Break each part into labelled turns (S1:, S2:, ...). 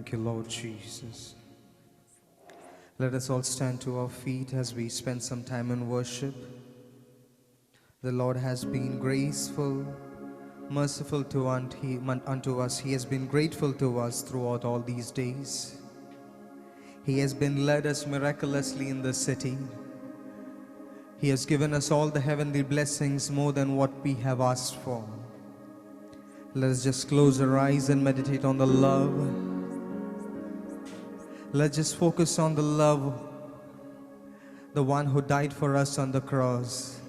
S1: Thank you, Lord Jesus. Let us all stand to our feet as we spend some time in worship. The Lord has been graceful, merciful unto us. He has been grateful to us throughout all these days. He has been led us miraculously in the city. He has given us all the heavenly blessings more than what we have asked for. Let us just close our eyes and meditate on the love. Let's just focus on the love, the one who died for us on the cross.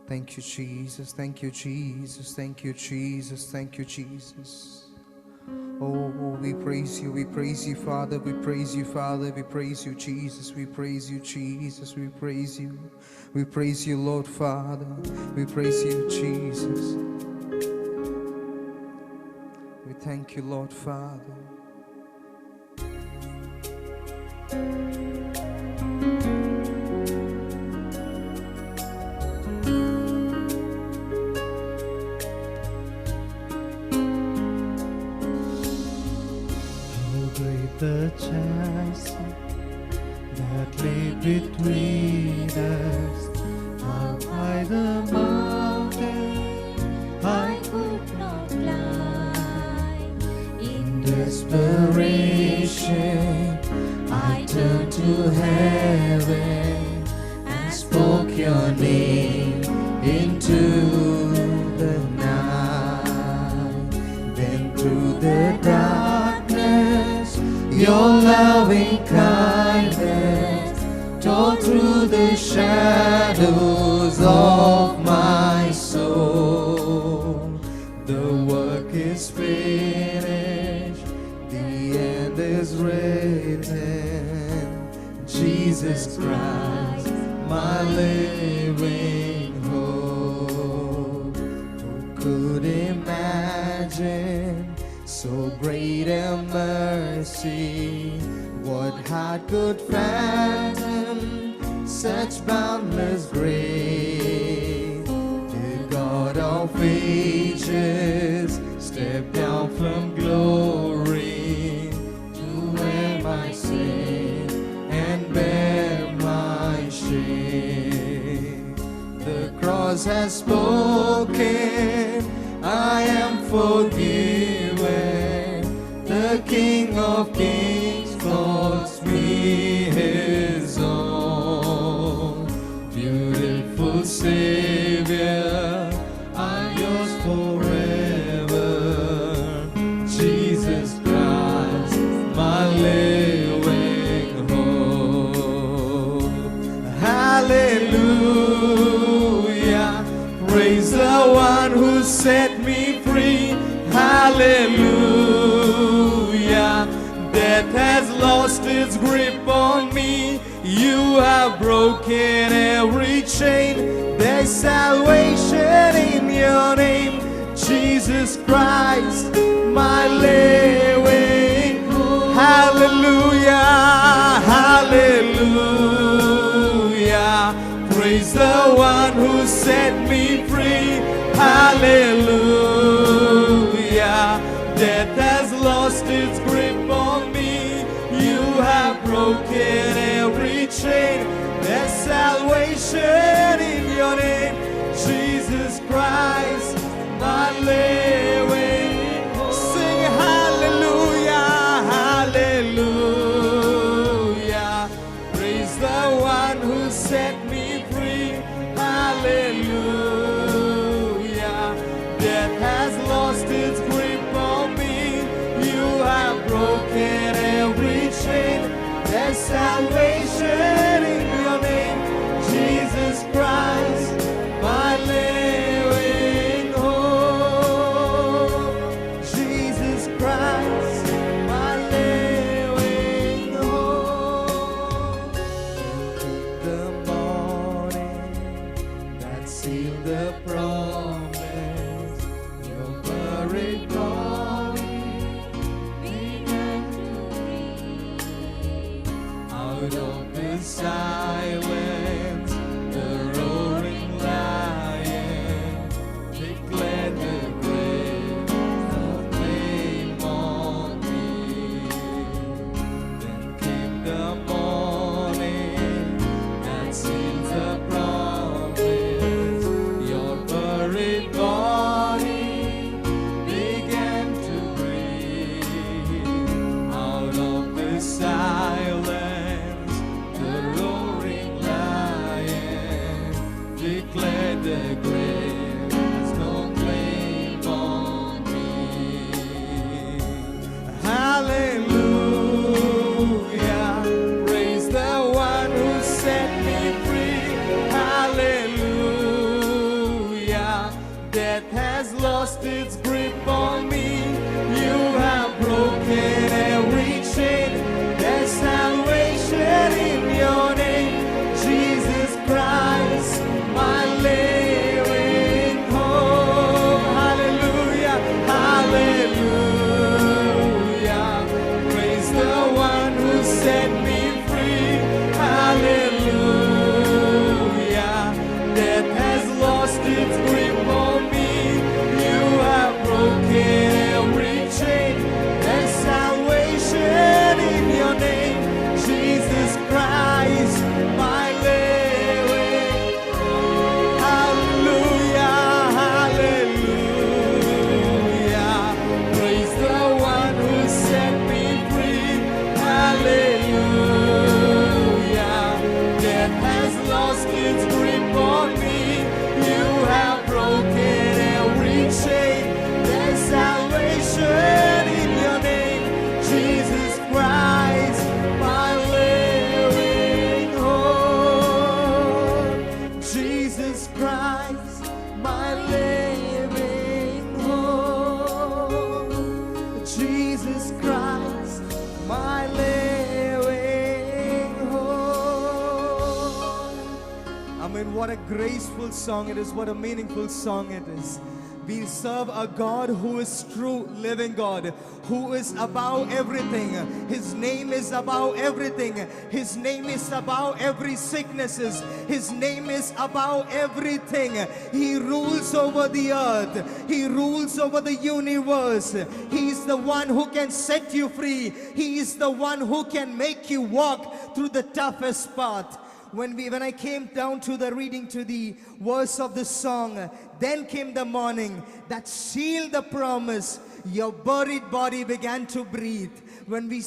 S1: Thank you, Jesus. Thank you, Jesus. Thank you, Jesus. Thank you, Jesus. Oh, we praise you, Father. We praise you, Father. We praise you, Jesus. We praise you, Jesus. We praise you. We praise you, Lord Father. We praise you, Jesus. We thank you, Lord Father.
S2: The chasm that lay between us, how high the mountain I could not climb. In desperation, I turned to heaven and spoke your name into the night. Then through the darkness, your loving kindness tore through the shadows of my soul. The work is finished, the end is written. Jesus Christ, my living hope. Who could imagine so great a mercy? What heart could fathom such boundless grace? The God of ages stepped down from glory to wear my sin and bear my shame. The cross has spoken, I am forgiven. The King of Kings calls me his own. Beautiful Savior, I'm yours forever. Jesus Christ, my living hope. Hallelujah, praise the one who set me free. Hallelujah, death has lost its grip on me. You have broken every chain. There's salvation in your name, Jesus Christ, my living hope. Hallelujah, hallelujah, praise the one who set me free. Hallelujah, death has lost its grip on me. You have broken every chain. There's salvation in your name, Jesus Christ, my living hope. Sing hallelujah, hallelujah, praise the one who set me free. Hallelujah, death has lost its grip on me. You have broken every chain. There's salvation in your name, Jesus Christ, my living hope. Jesus Christ, my living hope. The morning that sealed the promise, your buried glory began to breathe. Out of the silence, the roaring lion declared the grave of Death has lost its grip on me. You have broken every chain. There's salvation in your name, Jesus Christ, my living hope. Hallelujah, hallelujah. Praise the one who set me free. Hallelujah. Death has lost its grip on me. You have broken every chain. There's salvation in your name, Jesus Christ, my living. Hallelujah, hallelujah. Praise the one who set me free. Hallelujah. Death has lost its grip on me. You have broken every chain. There's salvation in your name, Jesus Christ, my living hope. Jesus Christ, my living hope. Jesus Christ, my living hope. I mean, what a graceful song it is, what a meaningful song it is. We serve a God who is true living God, who is above everything. His name is above everything. His name is above every sicknesses. His name is above everything. He rules over the earth. He rules over the universe. He is the one who can set you free. He is the one who can make you walk through the toughest path. When I came down to the reading to the verse of the song, then came the morning that sealed the promise. Your buried body began to breathe. When we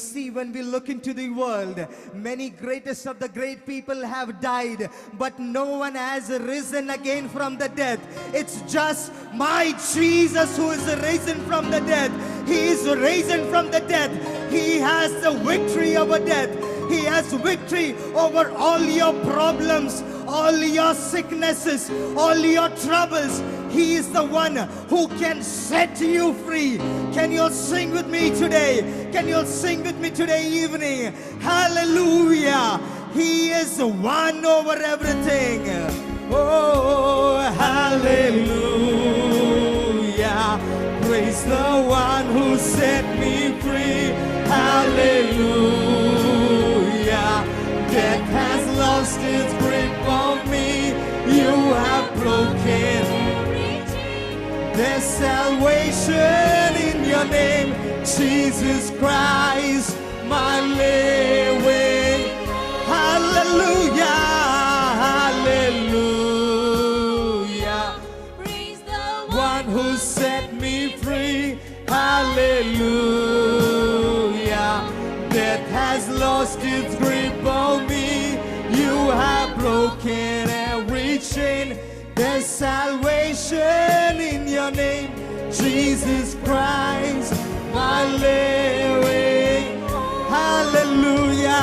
S2: look into the world, many greatest of the great people have died, but no one has risen again from the dead. It's just my Jesus who is risen from the dead. He is risen from the dead. He has the victory over death. He has victory over all your problems, all your sicknesses, all your troubles. He is the one who can set you free. Can you sing with me today? Can you sing with me today evening? Hallelujah. He is the one over everything. Oh, hallelujah. Praise the one who set me free. Hallelujah. Death has lost its grip on me. You have broken. There's salvation in your name, Jesus Christ, my living. Hallelujah, hallelujah.
S3: Praise the
S2: One who set me free. Hallelujah. Death has lost its grip on me. You have broken every chain. There's salvation in your name, Jesus Christ, my living. Hallelujah,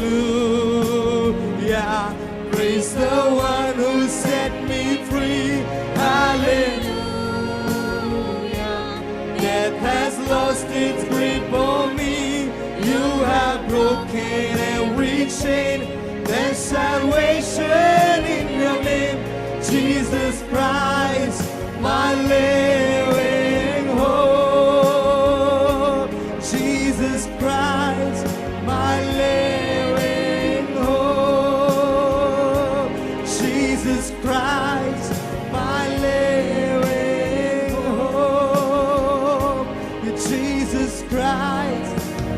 S2: hallelujah. Praise the one who set me free. Hallelujah. Death has lost its grip on me. You have broken every chain. There's salvation in your name, Jesus Christ, my living hope. Jesus Christ, my living hope. Jesus Christ, my living hope. Jesus Christ,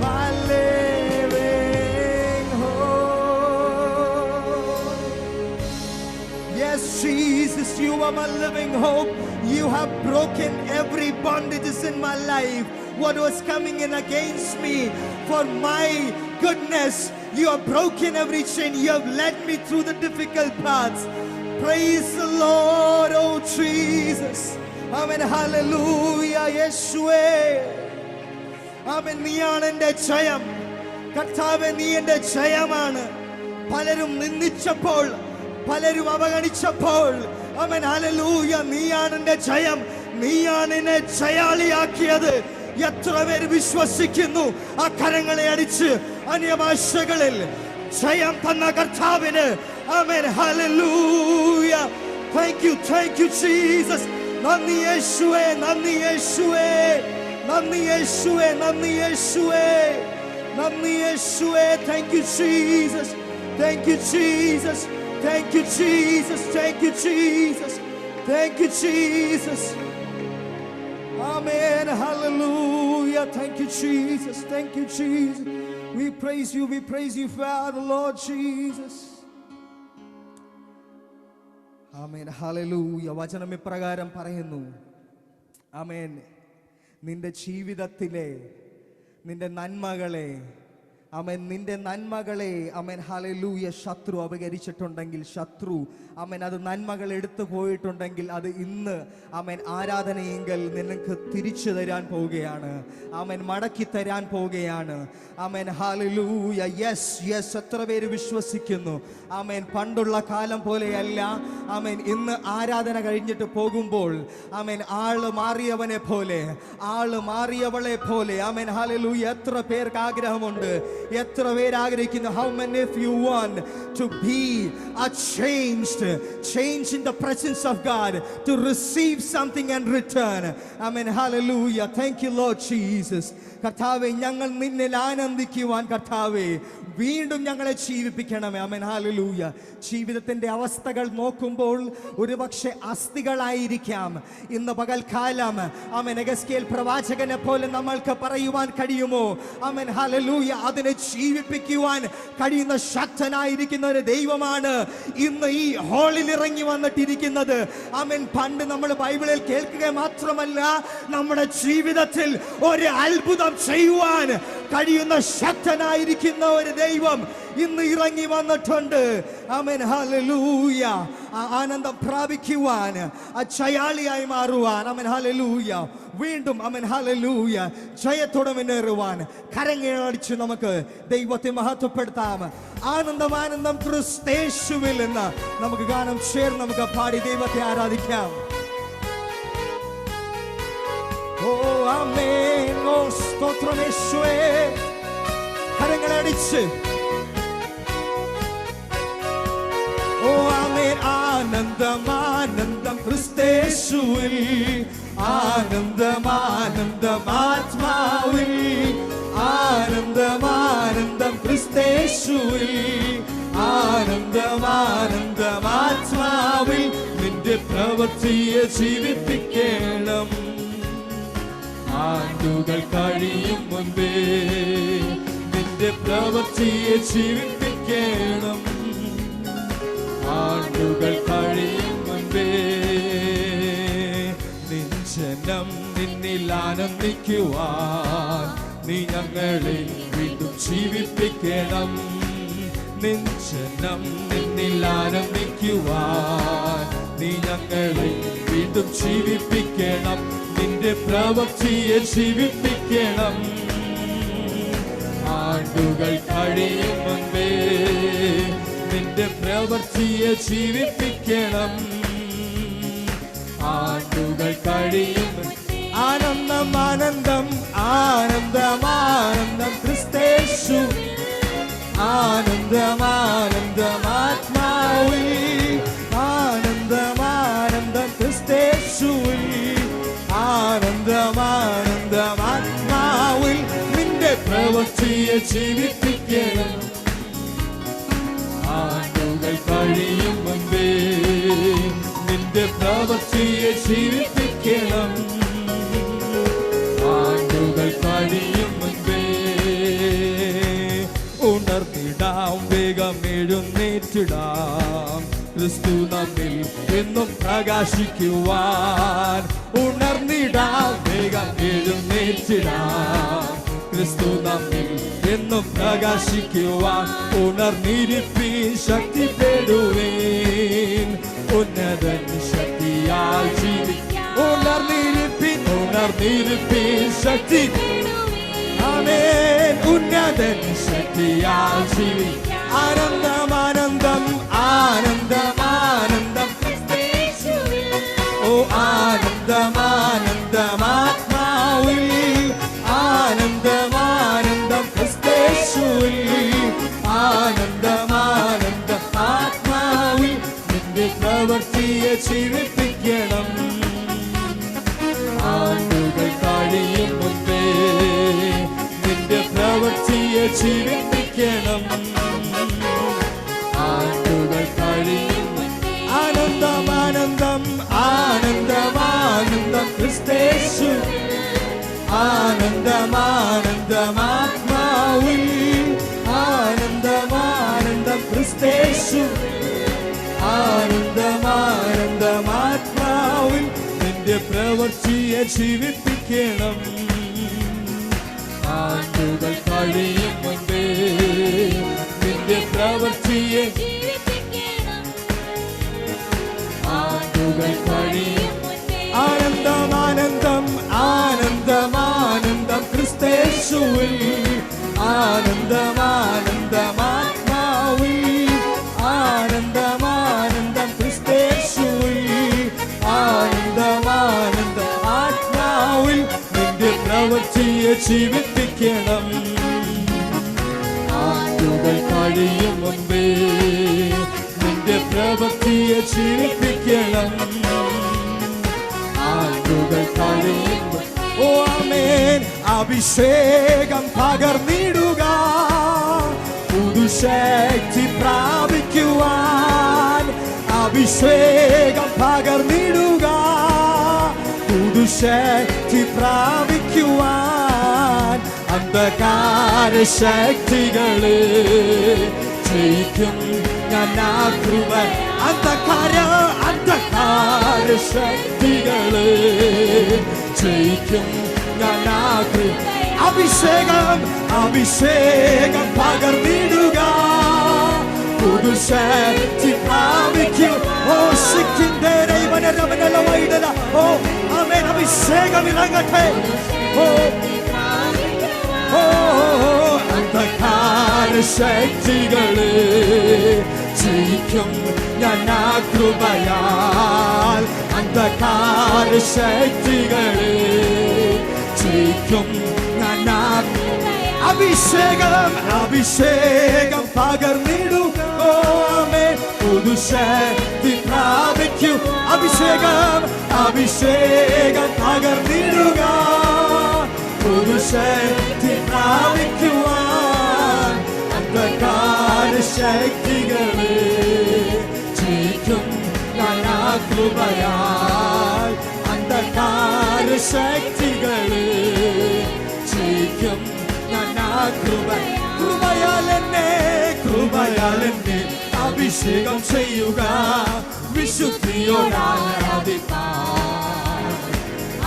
S2: my living hope. Yes, Jesus, you are my living hope. You have broken every bondages in my life. What was coming in against me for my goodness, you have broken every chain. You have led me through the difficult paths. Praise the Lord, oh Jesus. Amen. Hallelujah, Yeshua. Amen. നീയാണ് എൻ്റെ ജയം. കർത്താവേ, നീ എൻ്റെ ജയമാണ്. പലരും നിന്ദിച്ചപ്പോൾ, പലരും അവഗണിച്ചപ്പോൾ, amen hallelujah. നീയാണ് എന്റെ ജയം, നീയാണ് എന്നെ ജയാളിയാക്കിയത്. എത്ര പേര് വിശ്വസിക്കുന്നു? ആ കരങ്ങളെ അടിച്ച് അന്യഭാഷകളിൽ ജയം തന്ന കർത്താവിന് amen hallelujah. Thank you Jesus. നന്ദി യേശുവേ, നന്ദി യേശുവേ, നന്ദി യേശുവേ, നന്ദി യേശുവേ, നന്ദി യേശുവേ. Thank you Jesus, thank you Jesus, thank you Jesus, thank you Jesus, thank you Jesus. Amen, hallelujah. Thank you Jesus, thank you Jesus. We praise you Father, Lord Jesus. Amen hallelujah. വചനം ഇപ്രകാരം പറയുന്നു. ആമേൻ. നിന്റെ ജീവിതത്തിലെ നിന്റെ നന്മകളെ, ആമേൻ, നിന്റെ നന്മകളെ amen hallelujah ശത്രു അപകരിച്ചിട്ടുണ്ടെങ്കിൽ, ശത്രു ആമേൻ അത് നന്മകൾ എടുത്തു പോയിട്ടുണ്ടെങ്കിൽ, അത് ഇന്ന് ആമേൻ ആരാധനയെങ്കിൽ നിനക്ക് തിരിച്ചു തരാൻ പോവുകയാണ്. ആമേൻ മടക്കി തരാൻ പോവുകയാണ്. Amen hallelujah. Yes yes. എത്ര പേര് വിശ്വസിക്കുന്നു? ആമേൻ പണ്ടുള്ള കാലം പോലെയല്ല. ആമേൻ ഇന്ന് ആരാധന കഴിഞ്ഞിട്ട് പോകുമ്പോൾ ആമേൻ ആള് മാറിയവനെ പോലെ, ആള് മാറിയവളെ പോലെ. Amen hallelujah. എത്ര പേർക്ക് ആഗ്രഹമുണ്ട്? എത്ര പേര് ആഗ്രഹിക്കുന്നു? How many of you want to be a change in the presence of God, to receive something and return? Amen, hallelujah. Thank you Lord Jesus. കർത്താവേ, ഞങ്ങൾ നിന്നിൽ ആനന്ദിക്കുവാൻ കർത്താവേ വീണ്ടും ഞങ്ങളെ ജീവിപ്പിക്കണമേ. Amen hallelujah. ജീവിതത്തിന്റെ അവസ്ഥകൾ നോക്കുമ്പോൾ ഒരുപക്ഷെ അസ്ഥികളായിരിക്കാം ഇന്ന് പകൽക്കാലം. ആമേൻ എഗസ്കേൽ പ്രവാചകനെ പോലെ നമ്മൾക്ക് പറയുവാൻ കഴിയുമോ? Amen hallelujah. അതിനെ ജീവിപ്പിക്കുവാൻ കഴിയുന്ന ശക്തനായിരിക്കുന്ന ഒരു ദൈവമാണ് ഇന്ന് ഈ ഹാളിൽ ഇറങ്ങി വന്നിട്ടിരിക്കുന്നത്. ആമേൻ പണ്ട് നമ്മൾ ബൈബിളിൽ കേൾക്കുക മാത്രമല്ല, നമ്മുടെ ജീവിതത്തിൽ ഒരു അത്ഭുതം ചെയ്യുവാൻ കഴിയുന്ന ശക്തനായിരിക്കുന്ന ഒരു ദൈവം ഇന്ന് ഇറങ്ങി വന്നിട്ടുണ്ട്. Amen hallelujah. ആ ആനന്ദം പ്രാപിക്കുവാൻ, ആ ജയാളിയായി മാറുവാൻ, ആമേൻ ഹല്ലേലൂയ, വീണ്ടും ആമേൻ ഹല്ലേലൂയ ജയത്തോടെ മുന്നേറുവാൻ കരങ്ങളടിച്ച് നമുക്ക് ദൈവത്തെ മഹത്വപ്പെടുത്താം. ആനന്ദം ആനന്ദം ക്രിസ്തേശുവിൽ എന്ന് നമുക്ക് ഗാനം ചേർന്ന് നമുക്ക് പാടി ദൈവത്തെ ആരാധിക്കാം. ഓ ആമേൻ. ഓ സ്തോത്രം യേശുവേ. കരങ്ങളടിച്ച് ഓ ആമേൻ. ആനന്ദം ആനന്ദം ക്രിസ്തേശുവിൽ, ആനന്ദം ആനന്ദം ആത്മാവിൽ, ആനന്ദം ആനന്ദം ക്രിസ്തേശുവിൽ, ആനന്ദം ആനന്ദം ആത്മാവിൽ. നിന്റെ പ്രവൃത്തിയെ ജീവിപ്പിക്കണം. ആണ്ടുകൾ കഴിയും മുൻപേ നിന്റെ പ്രവൃത്തിയെ ജീവിപ്പിക്കണം. ആണ്ടുകൾ കഴിയും മുൻപേ നിഞ്ചനം നിന്നിൽ ആനന്ദിക്കുവാൻ നീ ഞങ്ങളെ വീണ്ടും ജീവിപ്പിക്കണം. നിഞ്ചനം നിന്നിൽ ആനന്ദിക്കുവാൻ നീ ഞങ്ങളെ വീണ്ടും ജീവിപ്പിക്കണം. നിന്റെ പ്രവൃത്തിയെ ജീവിപ്പിക്കണം. ആണ്ടുകൾ കഴിയും മുൻപേ നിന്റെ പ്രവൃത്തിയെ ജീവിപ്പിക്കണം. ആണ്ടുകൾ കഴിയും. ആനന്ദം ആനന്ദം ആനന്ദം ആനന്ദം ക്രിസ്തേശു, ആനന്ദം ആനന്ദം ആത്മാവിൽ, ആനന്ദം ആനന്ദം ക്രിസ്തേശുവിൽ, ആനന്ദം ആനന്ദം ആത്മാവിൽ. നിന്റെ പ്രവൃത്തിയെ ജീവിപ്പിക്കണം. ആണ്ടുകൾ കഴിയും മുൻപേ നിന്റെ പ്രവൃത്തിയെ ജീവിപ്പിക്കണം. ആണ്ടുകൾ കഴിയും മുൻപേ ഉണർന്നിടാം, വേഗം എഴുന്നേറ്റിടാം, ക്രിസ്തു നമ്മിൽ എന്നും പ്രകാശിക്കുവാൻ. ഉണർന്നിടാം, വേഗം എഴുന്നേറ്റിടാം, ക്രിസ്തു നമ്മിൽ എന്നും പ്രകാശിക്കുവാൻ. ഉണർന്നിരിപ്പീൻ, ശക്തിപ്പെടുവീൻ, ഉന്നതൻ ശക്തിയാൽ ജീവിക്കാൻ. ഉണർന്നിരിപ്പീൻ, ഉണർന്നിരിപ്പീൻ, ശക്തി. ആമേൻ. ഉന്നതൻ ശക്തിയാൽ ജീവിക്കാൻ. ആനന്ദം ആനന്ദം ആനന്ദം ആനന്ദം ഓ ആനന്ദം ആനന്ദം ആത്മാവിൽ, ആനന്ദം ആനന്ദം ക്രിസ്തേശുവിൽ, ആനന്ദം ആനന്ദം ആത്മാവിൽ നിന്റെ പ്രവൃത്തിയെ ജീവിപ്പിക്കണം. ആണ്ടുകൾ കഴിയും മുൻപേ നിന്റെ പ്രവൃത്തിയെ ജീവിപ്പിക്കണം. ആണ്ടുകൾ കഴിയും ആനന്ദം ആനന്ദം ആനന്ദം ആനന്ദം ക്രിസ്തേശു, ആനന്ദം ആനന്ദം ആത്മാവിൽ, ആനന്ദം ആനന്ദം ക്രിസ്തേശു, ആനന്ദം ആനന്ദം ആത്മാവിൽ നിന്റെ പ്രവൃത്തിയെ ജീവിപ്പിക്കണം. ആണ്ടുകൾ കഴിയും മുൻപേ നിന്റെ പ്രവൃത്തിയെ, ആണ്ടുകൾ കഴിയും. ആനന്ദം ആനന്ദം ആനന്ദം ആനന്ദം ക്രിസ്തേശുവിൽ, ആനന്ദം ആനന്ദം ആത്മാവിൽ, ആനന്ദം ആനന്ദം ക്രിസ്തേശുവിൽ, ആനന്ദം ആനന്ദം ആത്മാവിൽ നിന്റെ പ്രവൃത്തിയെ ജീവിപ്പിക്കണം. ആണ്ടുകൾ കഴിയും മുൻപേ നിന്റെ പ്രവൃത്തിയെ ജീവിപ്പിക്കണം. ആണ്ടുകൾ കഴിയും. ഓ ആമേൻ. അഭിഷേകം പകർന്നിടുക, പുതുശക്തി പ്രാപിക്കുവാൻ. അഭിഷേകം പകർന്നിടുക, പുതുശക്തി പ്രാപിക്കുവാൻ. അന്ധകാര ശക്തികളെ ജയിക്കും ഞാൻ ആ കൃപ. അന്ധകാര ശക്തികളെ ജയിക്കും ഞാൻ ആ കൃപ. അഭിഷേകം അഭിഷേകം പകർന്നിടുക, പുതുശക്തി പ്രാപിക്കും. ഓ ശക്തിന്റെ ദൈവനരമനല വൈദല. ഓ ആമേൻ. അഭിഷേകം ഇറങ്ങട്ടെ. ഓ അന്ധകാര ശക്തികളെ ജയിക്കും ഞാൻ ആ കൃപയാൽ. അന്ധകാര ശക്തികളെ ജയിക്കും ഞാൻ ആ. അഭിഷേകം അഭിഷേകം പകർന്നിടും. ഓ ആമേൻ. പുതുശക്തി പ്രാപിക്കും. അഭിഷേകം അഭിഷേകം പകർന്നിടുക, പുതുശക്തി പ്രാപിക്കുവാൻ. അന്ധകാര ശക്തികളെ ജയിക്കും ഞാൻ ആ കൃപയാൽ. അന്ധകാര ശക്തികളെ ജയിക്കും ഞാൻ ആ കൃപ. കൃപയാൽ എന്നെ അഭിഷേകം ചെയ്യുക, വിശുദ്ധിയോടാരാധിപ്പാൻ.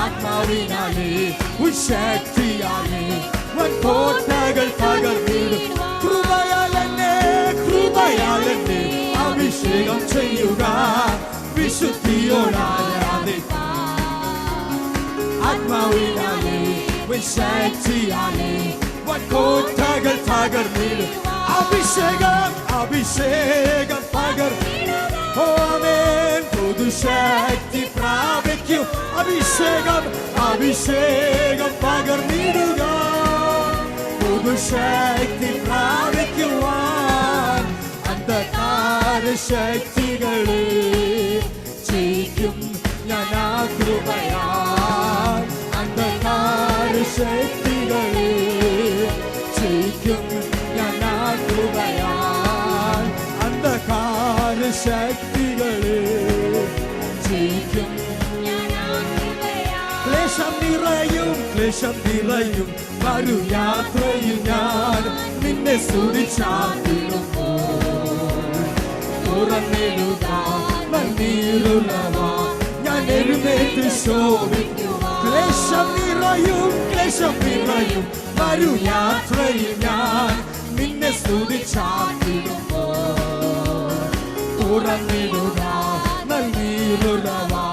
S2: ആത്മാവിനാലേ ശക്തിയാലേ കോട്ടകൾ തകർന്നിടും. കൃപയാൽ എന്നെ അഭിഷേകം ചെയ്യുക, വിശുദ്ധിയോടാരാധിപ്പാൻ. ആത്മാവിനാലേ ശക്തിയാലേ കോട്ടകൾ തകർന്നിടും. അഭിഷേകം അഭിഷേകം പകർന്നിടും. ഓ ആമേൻ. പുതുശക്തി പ്രാപിക്കും. അഭിഷേകം അഭിഷേകം പകർന്നിടുക, പുതുശക്തി പ്രാപിക്കുവാൻ. അന്ധകാര ശക്തികളെ ജയിക്കും ഞാൻ ആ കൃപയാൽ. അന്ധകാര ശക്തികളെ ജയിക്കും ഞാൻ ആ കൃപയാൽ. അന്ധകാര ശക്തികളെ ജയിക്കും. ക്ലേശം നിറയും വരു യാത്രയിൽ ഞാൻ നിന്നെ സ്തുതിച്ചാർത്തിടുമ്പോൾ. തുറന്നിടുക നീരുള്ളവാ ഞാൻ എഴുന്നേറ്റ് ശോഭിക്കും. ക്ലേശം നിറയും വരു യാത്രയിൽ ഞാൻ നിന്നെ സ്തുതിച്ചാർത്തിടുമ്പോൾ. തുറന്നിടുക നീരുള്ളവാ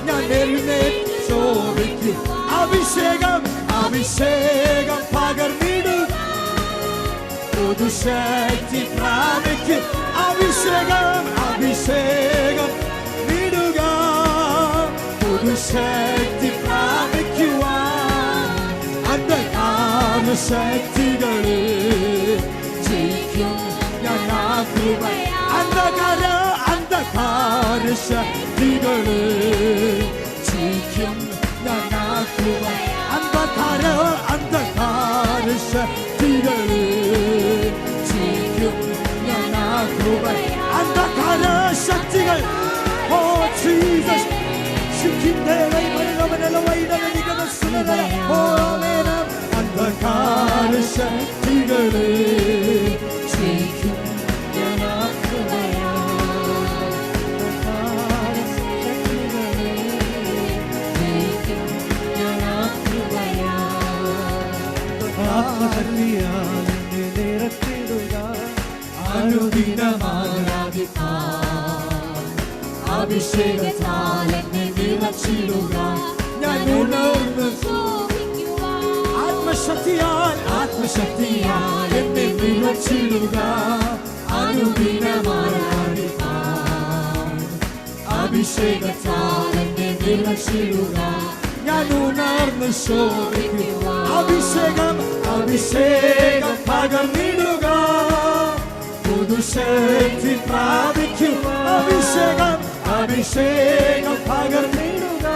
S2: ഞാൻ എഴുന്നേറ്റ് ശോഭിക്കും. അഭിഷേകം അഭിഷേകം പകർന്നിടും, പുതുശക്തി പ്രാപിക്കും. അഭിഷേകം അഭിഷേകം വിടുക, ശക്തി പ്രാപിക്കുവാൻ അന്ധകാര ശക്തികളെ ജയിക്കും ഞാൻ ആ കൃപ അന്ധകാര ശക്തികളെ ജയിക്കും ഞാൻ ആ കൃപ അന്ധകാര ശക്തികളെ ജയിക്കും ഞാൻ ആ കൃപ അന്ധകാര ശക്തികൾ ഓ ജീസസ് അന്ധകാര ശക്തികളെ ജയിക്കും ഞാൻ ആ ആത്മശക്തിയാൽ എന്നെ നിറച്ചിടുക അനുദിനം ആരാധിപ്പാൻ അഭിഷേകത്താൽ എന്നെ നിറച്ചിടുക ഞാൻ ഉണർന്ന് ആത്മശക്തിയാൽ എന്നെ നിറച്ചിടുക അനുദിനം ആരാധിപ്പാൻ അഭിഷേകത്താൽ എന്നെ നിറച്ചിടുക ഞാൻ ഉണർന്ന് ശോഭിക്കുക അഭിഷേകം പകർന്നിടുക പുതുശക്തി പ്രാപിക്കുക അഭിഷേകം പകർന്നിടുക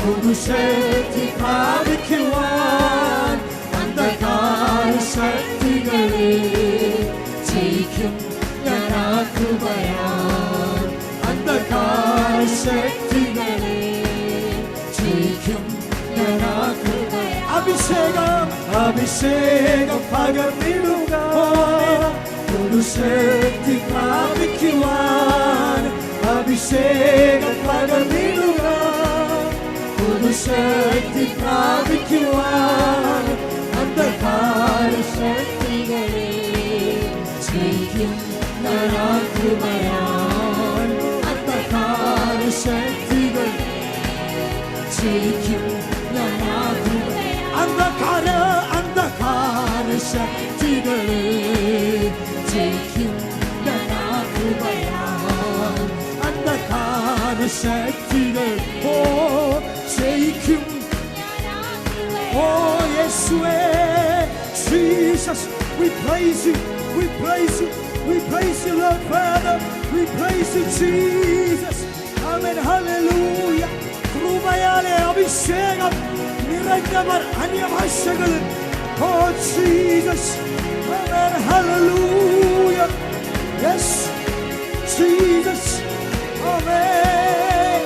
S2: പുതുശക്തി പ്രാപിക്കുവാൻ അന്ധകാര ശക്തികളെ ജയിക്കും ഞാൻ ആ കൃപയാൽ അന്ധകാര ശക്തികളെ ജയിക്കും ഞാൻ ആ കൃപയാൽ അഭിഷേകം പകർന്നിടുക പുതുശക്തി പ്രാപിക്കുവാൻ അഭിഷേകം പകർന്നിടുക പുതുശക്തി പ്രാപിക്കുവാൻ അന്ധകാര ശക്തികളെ ജയിക്കും ഞാൻ ആ കൃപയാൽ അന്ധകാര ശക്തികൾ ജയിക്കും ഞാൻ ആ കൃപ അന്ധകാര ശക്തികളെ ജയിക്കും ഞാൻ ആ കൃപയാൽ അന്ധകാര ശക്തികൾ ജയിക്കും യേശുവേ Jesus we praise you Lord Father we praise you Jesus amen hallelujah കൃപയാലെ അഭിഷേകം നിറഞ്ഞവർ അന്യഭാഷകളിൽ Jesus amen hallelujah yes Jesus amen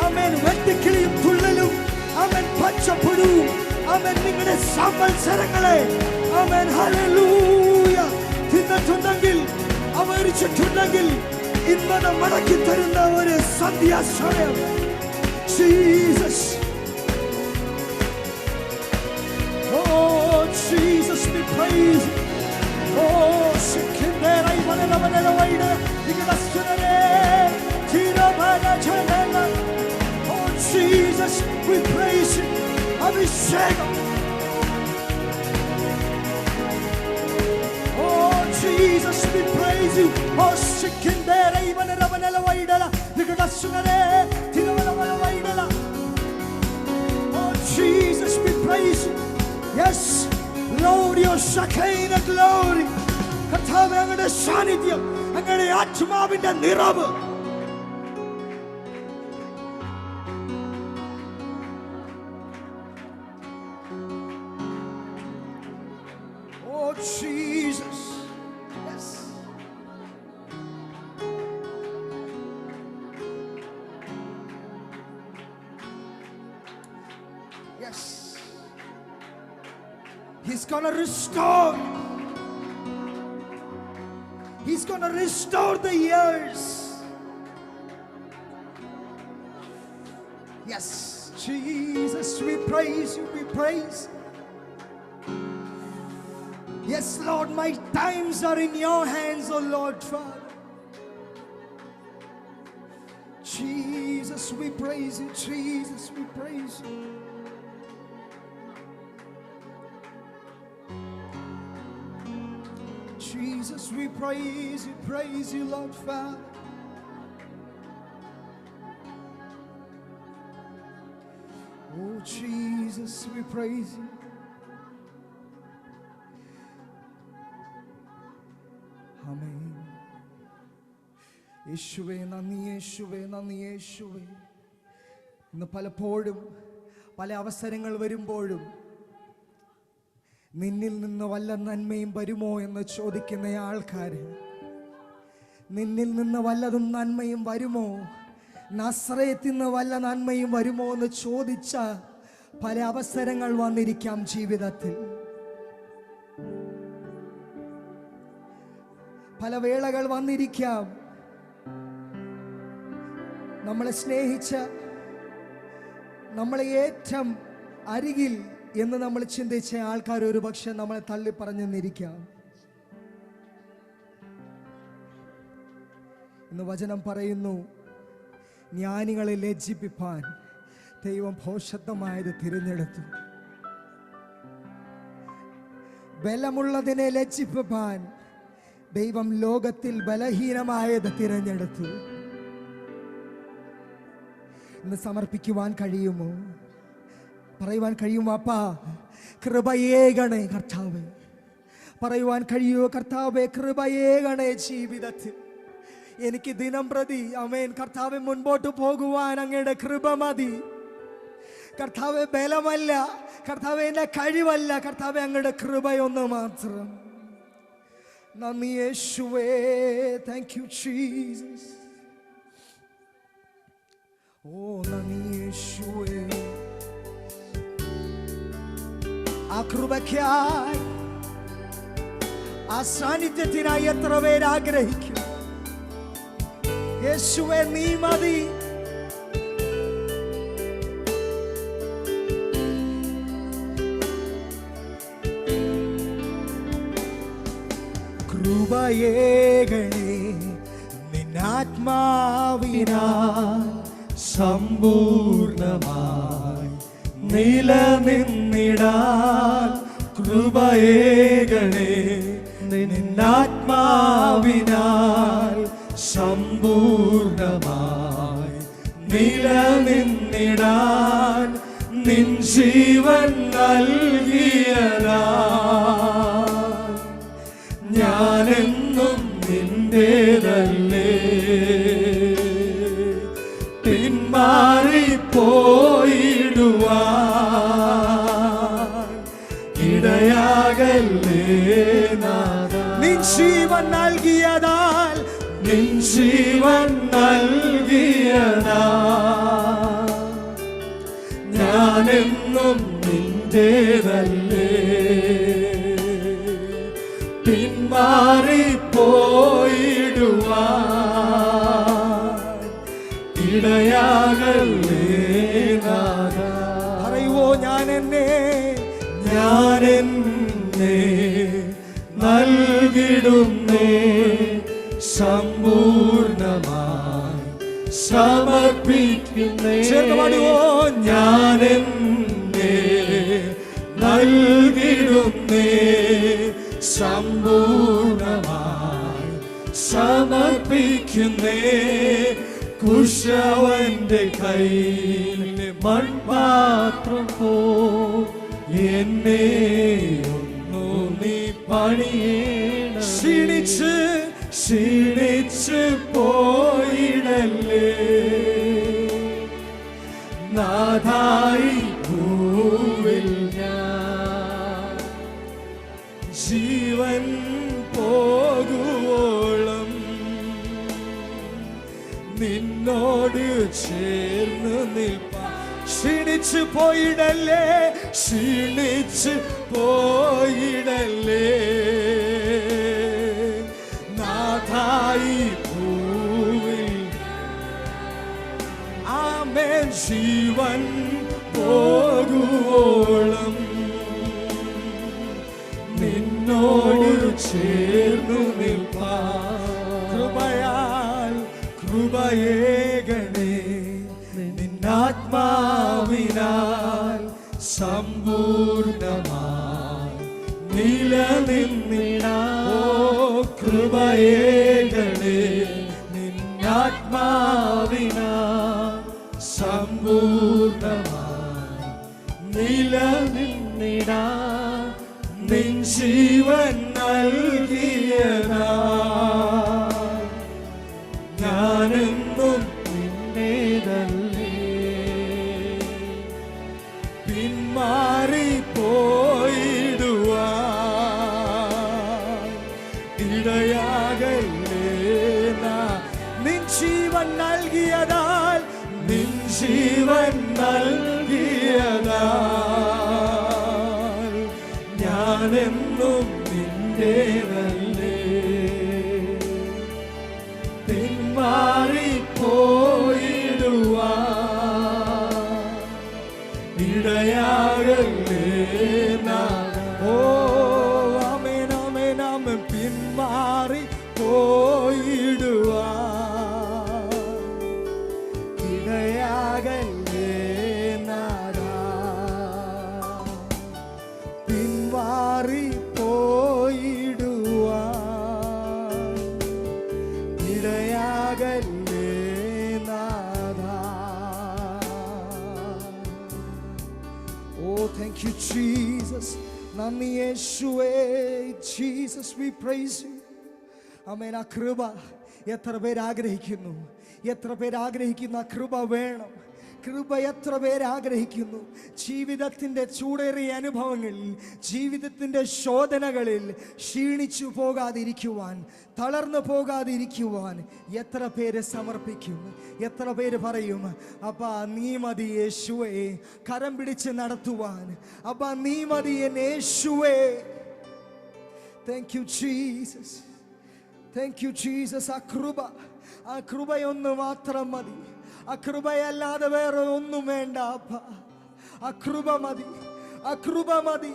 S2: amen വെട്ടിക്കിളിയും തുള്ളലും amen പച്ചപ്പുഴുവും amen നിങ്ങളുടെ സംവത്സരങ്ങളെ amen hallelujah തിന്നിട്ടുണ്ടെങ്കിൽ അവരിച്ചിട്ടുണ്ടെങ്കിൽ ഇന്നലെ മടക്കി തരുന്ന ഒരു സന്ധ്യാശ്രയം Jesus oh Jesus we praise oh sikindera ivanela vaida igastunare tirabana chanela oh Jesus we praise you abhishekam Jesus we praise you oh sikindera ivanela vaida igastunare tirabana vaida oh Jesus we praise you yes Lord your Shekinah glory കർത്താവേ അങ്ങയുടെ സാന്നിധ്യം അങ്ങയുടെ ആത്മാവിന്റെ നിറവ് oh Jesus yes yes He's gonna restore. He's gonna restore the years. Yes, Jesus, we praise you, we praise. Yes, Lord, my times are in your hands, oh Lord, Father. Jesus, we praise you, Jesus, we praise you. Jesus, we praise you, Lord Father. Oh Jesus, we praise you. Amen. യേശുവേ നന്ദി, യേശുവേ നന്ദി, യേശുവേ. ഇന്ന് പലപ്പോഴും പല അവസരങ്ങൾ വരുമ്പോഴും നിന്നിൽ നിന്ന് വല്ല നന്മയും വരുമോ എന്ന് ചോദിക്കുന്ന ആൾക്കാർ, നിന്നിൽ നിന്ന് വല്ലതും നന്മയും വരുമോ, നസ്രയത്തിൽ നിന്ന് വല്ല നന്മയും വരുമോ എന്ന് ചോദിച്ച പല അവസരങ്ങൾ വന്നിരിക്കാം ജീവിതത്തിൽ. പല വേളകൾ വന്നിരിക്കാം. നമ്മളെ സ്നേഹിച്ച, നമ്മളെ ഏറ്റവും അരികിൽ എന്ന് നമ്മൾ ചിന്തിച്ച ആൾക്കാർ ഒരു പക്ഷെ നമ്മളെ തള്ളി പറഞ്ഞെന്നിരിക്കാം. ഇന്ന് വചനം പറയുന്നു, ജ്ഞാനികളെ ലജ്ജിപ്പിപ്പാൻ ദൈവം ഭോഷത്വമായത് തിരഞ്ഞെടുത്തു. ബലമുള്ളതിനെ ലജ്ജിപ്പിപ്പാൻ ദൈവം ലോകത്തിൽ ബലഹീനമായത് തിരഞ്ഞെടുത്തു. ഇന്ന് സമർപ്പിക്കുവാൻ കഴിയുമോ? പറയുവാൻ കഴിയുമോ? അപ്പാ കൃപയേകണേ കർത്താവേ. പറയുവാൻ കഴിയുമോ? കർത്താവേ കൃപയേകണേ ജീവിതത്തിൽ. എനിക്ക് ദിനം പ്രതി ആമേൻ കർത്താവേ മുൻപോട്ട് പോകുവാൻ അങ്ങയുടെ കൃപ മതി. കർത്താവേ ബലമല്ല, കർത്താവേ എൻ്റെ കഴിവല്ല, കർത്താവേ അങ്ങയുടെ കൃപയൊന്ന് മാത്രം. നന്ദി യേശുവേ. Thank you Jesus. ഓ നന്ദി യേശുവേ. ആ കൃപയ്ക്കായി, ആ സാന്നിധ്യത്തിനായി എത്ര പേര് ആഗ്രഹിക്കും. യേശുവേ നീ മതി. കൃപയേകണേ നിന്നാത്മാവിനാൽ സമ്പൂർണമായി നിലനിന്നിടാൻ. കൃപയേകണേ നിന്നാത്മാവിനാൽ സമ്പൂർണമായി നിലനിന്നിടാൻ. നിൻ ജീവൻ നൽകിയതാ ഞാനെന്നും നിന്റേതല്ലേ. പിന്മാറിപ്പോയിടുവാൻ ഇടയാകല്ലേ നാഥാ. നിൻ ജീവൻ നൽകിയതാൽ, നിൻ ജീവൻ നൽകിയതാൽ ഞാനെന്നും നിന്റേതല്ലേ. പിന്മാറിപ്പോയിടുവാൻ ഇടയാകല്ലേ നാഥാ. പറയുവോ ഞാനെന്നെ നൽകിടുന്നേ സമ്പൂർണമായി സമർപ്പിക്കുന്നേ. ഞാനെന്നെ നൽകിടുന്നേ സമ്പൂർണമായി സമർപ്പിക്കുന്നേ. കുശവന്റെ കയ്യിൽ മൺപാത്രം പോ എന്നെ ഒന്നു നീ പണിയേണം. ക്ഷീണിച്ച് പോയിടല്ലേ നാഥായി ഭൂവിൽ ഞാൻ ജീവൻ പോകുവോളം നിന്നോട് ചേർന്ന് നിൽപ്പാൻ. ക്ഷീണിച്ച് പോയിടല്ലേ, ക്ഷീണിച്ച് പോയിടല്ലേ നാഥായി ഭൂവിൽ. ആമേൻ. ജീവൻ പോകുവോളം നിന്നോട് ചേർന്നു നിൽപ്പാൻ. കൃപയാൽ കൃപയേകണേ നിന്നാത്മാവിനാൽ സമ്പൂർണമായി നിലനിന്നിടാൻ. ഓ കൃപയേകണേ നിന്നാത്മാവിനാൽ സമ്പൂർണമായി നിലനിന്നിടാൻ നിൻ ജീവൻ നൽകിയതാ ഞാനെന്നും നിന്റേതല്ലേ പിന്മാറിപ്പോയിടുവാൻ ഇടയാകല്ലേ നിൻ ജീവൻ നൽകിയതാൽ നിൻ ജീവൻ നൽകിയതാൽ ഞാനെന്നും നിന്റേതല്ലേ പിന്മാറിപ്പോയിടുവാൻ ഇടയാകല്ലേ ഓ ആമേൻ ആമേൻ ആമേൻ പിന്മാറിപ്പോയിടുവാൻ ഇടയാകല്ലേ നാദാ പിന്മാറിപ്പോയിടുവാൻ ഇടയാകല്ലേ നാദാ. Oh, thank you, Jesus. നന്ദി യേശുവേ. Jesus, we praise you. ആമേൻ. ആ കൃപ എത്ര പേര് ആഗ്രഹിക്കുന്നു, എത്ര പേര് ആഗ്രഹിക്കുന്നു ആ കൃപ വേണം. കൃപ എത്ര പേര് ആഗ്രഹിക്കുന്നു. ജീവിതത്തിൻ്റെ ചൂടേറിയ അനുഭവങ്ങളിൽ, ജീവിതത്തിൻ്റെ ശോധനകളിൽ ക്ഷീണിച്ചു പോകാതിരിക്കുവാൻ, തളർന്നു പോകാതിരിക്കുവാൻ എത്ര പേര് സമർപ്പിക്കും, എത്ര പേര് പറയും അപ്പാ നീ മതി യേശുവേ കരം പിടിച്ച് നടത്തുവാൻ, അപ്പാ നീ മതി എൻ യേശുവേ. Thank you Jesus, thank you Jesus. ആ കൃപയൊന്ന് മാത്രം മതി. ആ കൃപയല്ലാതെ വേറെ ഒന്നും വേണ്ട അപ്പ. ആ കൃപ മതി, ആ കൃപ മതി.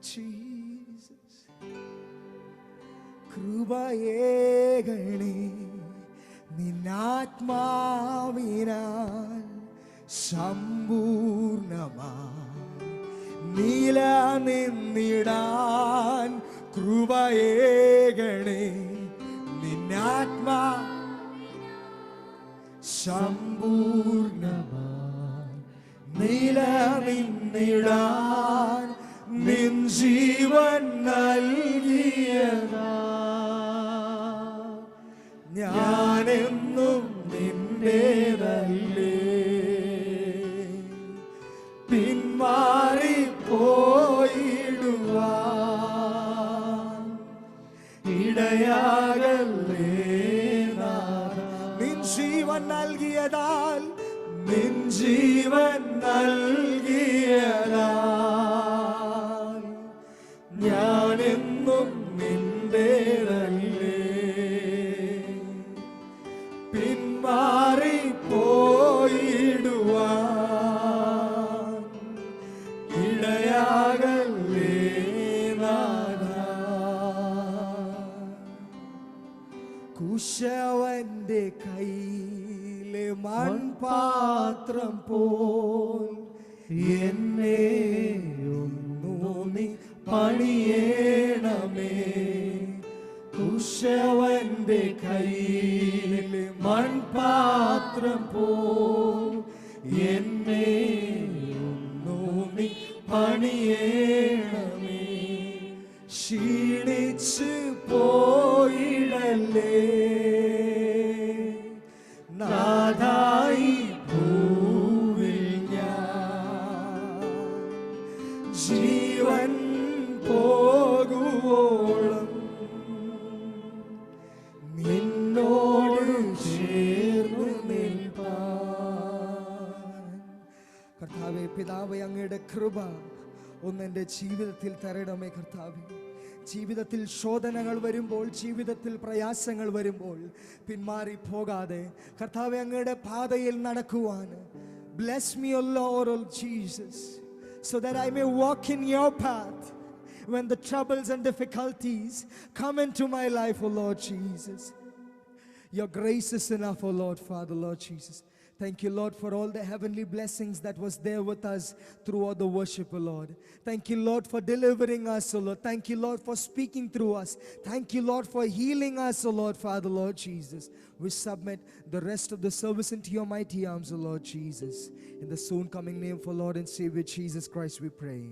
S2: ജീസസ് കൃപയേകണേ നിന്നാത്മാവിനാൽ സമ്പൂർണമായി നിലനിന്നിടാൻ കൃപയേകണേ നിന്നാത്മാ സമ്പൂർണമായി നിലനിന്നിടാൻ നിൻ ജീവൻ നൽകിയതാ ഞാനെന്നും നിന്റേതല്ലേ പിന്മാറിപ്പോയിടുവാൻ ഇടയാകല്ലേ നിൻ ജീവൻ നൽകിയതാൽ നിൻ ജീവൻ നൽകിയതാൽ ഞാനെന്നും നിന്റേതല്ലേ പിന്മാറിപ്പോയിടുവാൻ ഇടയാകല്ലേ നാഥാ. കുശവന്റെ കയ്യിലെ മൺപാത്രം പോൽ എന്നെ ഒന്നു നീ പണിയേണമേ. കുശവന്റെ കയ്യിലെ മൺപാത്രം പോൽ എന്നെ ഒന്നു നീ പണിയേണമേ. ക്ഷീണിച്ച് പോയിടല്ലേ നാഥായി ഭൂവിൽ ഞാൻ ജീവൻ പോകുവോളം നിന്നോട് ചേർന്ന് നിൽപ്പാൻ. കർത്താവേ പിതാവേ അങ്ങയുടെ കൃപ ഒന്നെൻ്റെ ജീവിതത്തിൽ തരണമേ കർത്താവേ. ജീവിതത്തിൽ ശോധനകൾ വരുമ്പോൾ, ജീവിതത്തിൽ പ്രയാസങ്ങൾ വരുമ്പോൾ പിന്മാറി പോകാതെ കർത്താവേ അങ്ങയുടെ പാതയിൽ നടക്കുവാൻ bless me O Lord O Jesus so that I may walk in your path when the troubles and difficulties come into my life O Lord Jesus. Your grace is enough O Lord Father Lord Jesus. Thank you, Lord, for all the heavenly blessings that was there with us throughout the worship, O Lord. Thank you, Lord, for delivering us, O Lord. Thank you, Lord, for speaking through us. Thank you, Lord, for healing us, O Lord, Father, Lord Jesus. We submit the rest of the service into your mighty arms, O Lord Jesus. In the soon coming name for Lord and Savior Jesus Christ we pray.